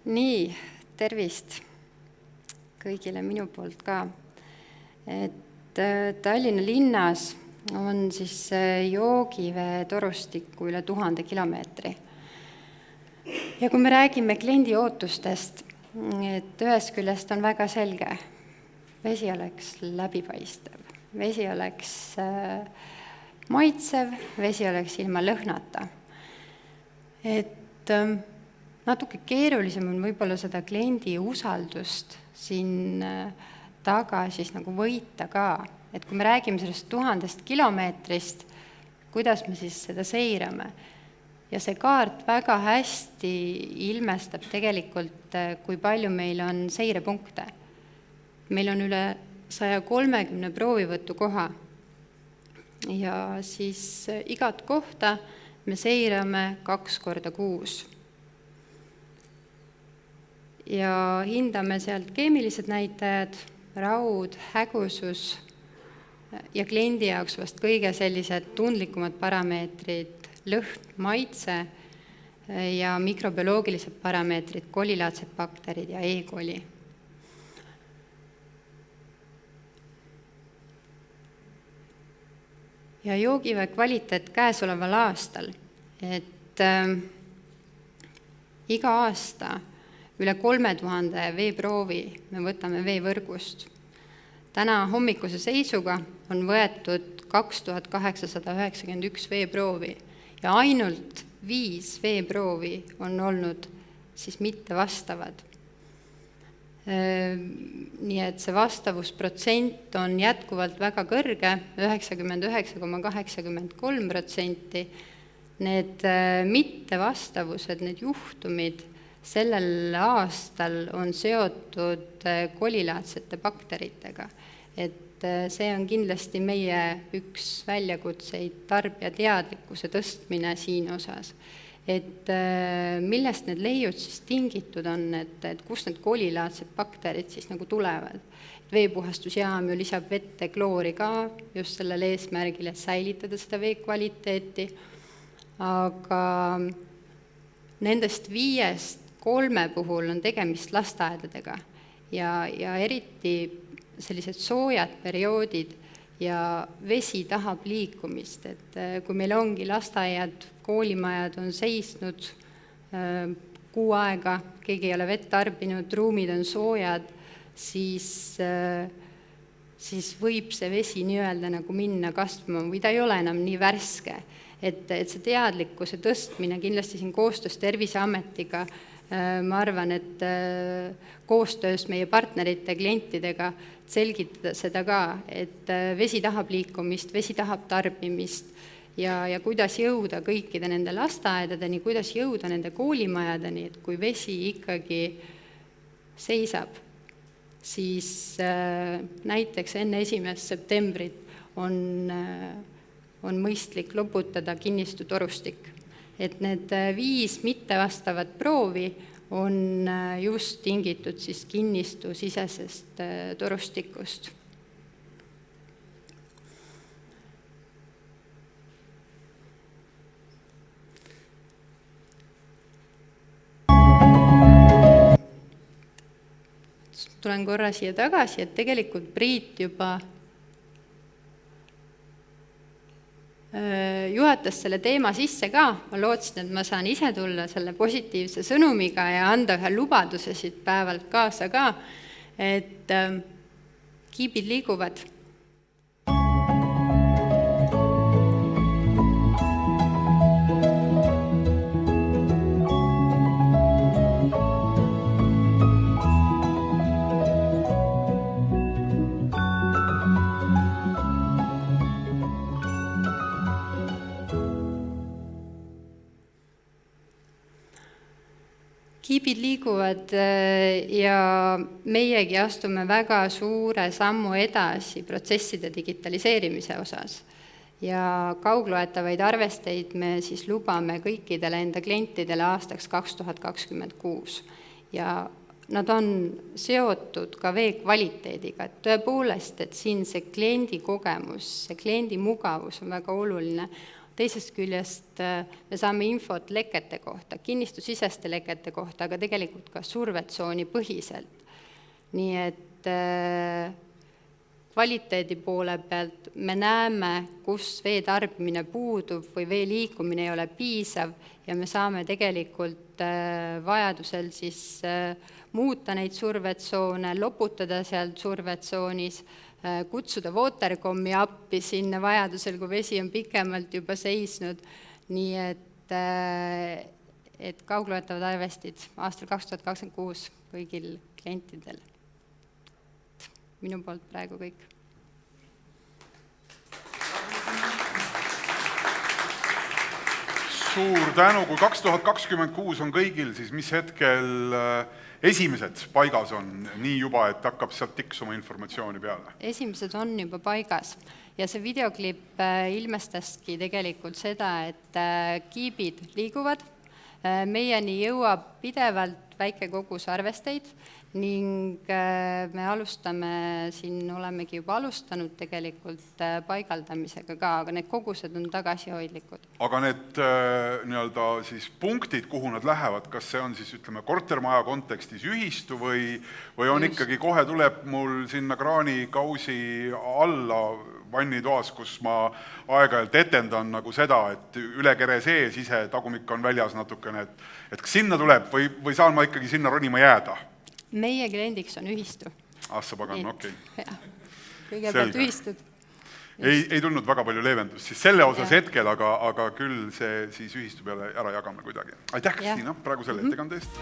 Nii, tervist kõigile minu poolt ka. Tallinna linnas on siis joogivee torustikku üle 1000 kilomeetri. Ja kui me räägime kliendi ootustest, et ühest küljest on väga selge, vesi oleks läbipaistev, vesi oleks maitsev, vesi oleks ilma lõhnata. Natuke keerulisem on võib-olla seda kliendi usaldust siin taga siis nagu võita ka. Et kui me räägime sellest 1000 kilomeetrist, kuidas me siis seda seirame? Ja see kaart väga hästi ilmestab tegelikult, kui palju meil on seirepunkte. Meil on üle 130 proovivõtu koha ja siis igat kohta me seirame 2 korda kuus. Ja hindame sealt keemilised näitajad, raud, hägusus ja kliendi jaoks vast kõige sellised tundlikumad parameetrid, lõhn, maitse ja mikrobioloogilised parameetrid, kolilaadsed bakterid ja E-koli. Ja joogivee kvaliteet käesoleval aastal, et iga aasta üle 3000 veeproovi me võtame veevõrgust. Täna hommikuse seisuga on võetud 2891 veeproovi ja ainult 5 veeproovi on olnud siis mitte vastavad. Nii et see vastavusprotsent on jätkuvalt väga kõrge, 99,83%. Need mittevastavused, need juhtumid sellel aastal on seotud kolilaadsete bakteritega. Et see on kindlasti meie üks väljakutseid tarbija teadlikkuse tõstmine siin osas. Et millest need leiud siis tingitud on, et kust need kolilaadsed bakterid siis nagu tulevad. Veepuhastusjaam ju lisab vette kloori ka just sellel eesmärgil, et säilitada seda vee kvaliteeti. Aga nendest 5-3 puhul on tegemist lasteaedadega ja eriti sellised soojad perioodid ja vesi tahab liikumist, et kui meil ongi lasteaiad, koolimajad on seisnud kuu aega, keegi ei ole vett tarbinud, ruumid on soojad, siis võib see vesi nii-öelda nagu minna kasvama või ta ei ole enam nii värske. Et see teadlikkuse tõstmine kindlasti siin koostöös Terviseametiga, ma arvan, et koostöös meie partnerite klientidega selgitada seda ka, et vesi tahab liikumist, vesi tahab tarbimist ja kuidas jõuda kõikide nende lasteaedadeni, kuidas jõuda nende koolimajadeni, et kui vesi ikkagi seisab, siis näiteks enne 1. septembrit on mõistlik loputada kinnistu torustik. Et need 5 mittevastavat proovi on just tingitud siis kinnistu sisesest torustikust. Tulen korra siia tagasi, et tegelikult Priit juba juhatas selle teema sisse ka. Ma lootsin, et ma saan ise tulla selle positiivse sõnumiga ja anda ühe lubaduse siit päevalt kaasa ka, et kiibid liiguvad. Kiibid liiguvad ja meiegi astume väga suure sammu edasi protsesside digitaliseerimise osas. Ja kaugloetavaid arvesteid me siis lubame kõikidele enda klientidele aastaks 2026. Ja nad on seotud ka vee kvaliteediga. Et tõepoolest, et siin see kliendi kogemus, see kliendi mugavus on väga oluline. teisest küljest me saame infot lekete kohta, kinnistusiseste lekete kohta, aga tegelikult ka survetsooni põhiselt. Nii et kvaliteedi poole pealt me näeme, kus vee tarbimine puudub või vee liikumine ei ole piisav ja me saame tegelikult vajadusel siis muuta neid survetsoone, loputada sealt survetsoonis, kutsuda Watercomi appi sinna vajadusel, kui vesi on pikemalt juba seisnud. Nii et kaugloetavad arvestid aastal 2026 kõigil klientidel. Minu poolt praegu kõik. Suur tänu, kui 2026 on kõigil, siis mis hetkel esimesed paigas on nii juba, et hakkab sealt tiksuma informatsiooni peale? Esimesed on juba paigas ja see videoklipp ilmestaski tegelikult seda, et kiibid liiguvad, meieni jõuab pidevalt väike kogus arvesteid ning me alustame, siin olemegi juba alustanud tegelikult paigaldamisega ka, aga need kogused on tagasihoidlikud. Aga need siis punktid, kuhu nad lähevad, kas see on siis kortermaja kontekstis ühistu või on ikkagi kohe tuleb mul sinna kraanikausi alla vannitoas, kus ma aeg-ajalt etendan nagu seda, et üle kere sees ise tagumik on väljas natukene, et kas sinna tuleb või saan ma ikkagi sinna ronima jääda? Meie kliendiks on ühistu. Sa pagan, okei. Kõigepealt ühistud. Ei tulnud väga palju leevendust siis selle osas hetkel, aga küll see siis ühistu peale ära jagame kuidagi. Aitäh, Kristiina, praegu selle ettekande eest.